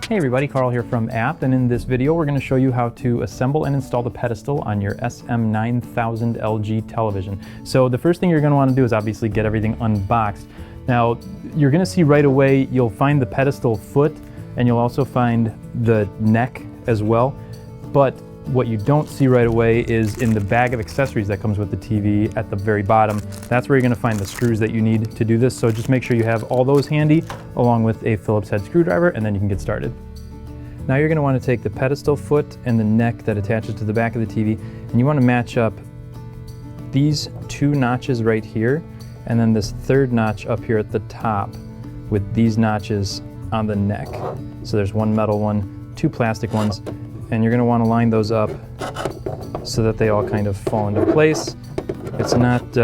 Hey everybody, Carl here from App, and in this video we're going to show you how to assemble and install the pedestal on your SM9000 LG television. So the first thing you're going to want to do is obviously get everything unboxed. Now you're going to see right away you'll find the pedestal foot and you'll also find the neck as well, but what you don't see right away is in the bag of accessories that comes with the TV at the very bottom. That's where you're going to find the screws that you need to do this, so just make sure you have all those handy along with a Phillips head screwdriver, and then you can get started. Now you're going to want to take the pedestal foot and the neck that attaches to the back of the TV, and you want to match up these two notches right here and then this third notch up here at the top with these notches on the neck. So there's one metal one, two plastic ones, and you're going to want to line those up so that they all kind of fall into place. It's not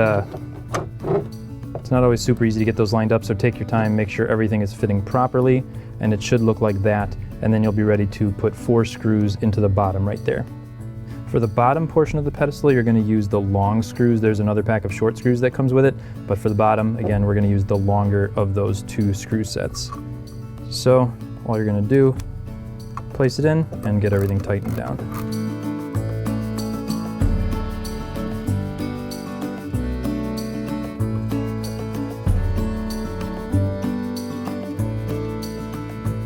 always super easy to get those lined up, so take your time, make sure everything is fitting properly, and it should look like that, and then you'll be ready to put 4 screws into the bottom right there. For the bottom portion of the pedestal, you're going to use the long screws. There's another pack of short screws that comes with it, but for the bottom, again, we're going to use the longer of those 2 screw sets. So all you're going to do, place it in and get everything tightened down.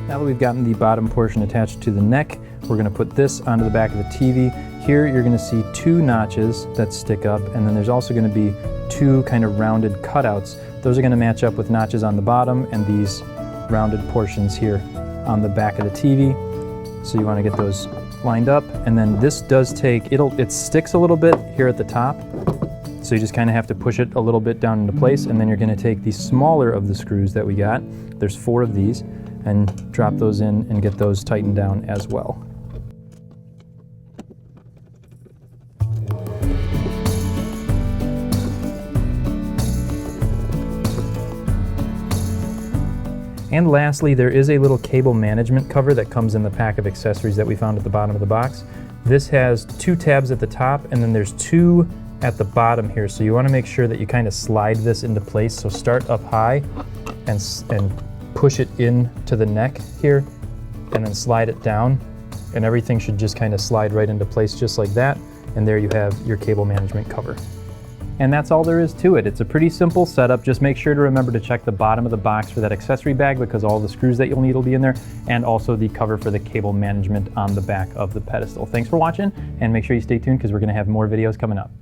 Now that we've gotten the bottom portion attached to the neck, we're going to put this onto the back of the TV. Here you're going to see 2 notches that stick up, and then there's also going to be 2 kind of rounded cutouts. Those are going to match up with notches on the bottom and these rounded portions here on the back of the TV. So you want to get those lined up, and then this does take, it sticks a little bit here at the top, so you just kind of have to push it a little bit down into place, and then you're going to take the smaller of the screws that we got, there's 4 of these, and drop those in and get those tightened down as well. And lastly, there is a little cable management cover that comes in the pack of accessories that we found at the bottom of the box. This has 2 tabs at the top, and then there's 2 at the bottom here. So you want to make sure that you kind of slide this into place. So start up high and push it into the neck here, and then slide it down, and everything should just kind of slide right into place just like that. And there you have your cable management cover. And that's all there is to it. It's a pretty simple setup. Just make sure to remember to check the bottom of the box for that accessory bag, because all the screws that you'll need will be in there, and also the cover for the cable management on the back of the pedestal. Thanks for watching, and make sure you stay tuned because we're going to have more videos coming up.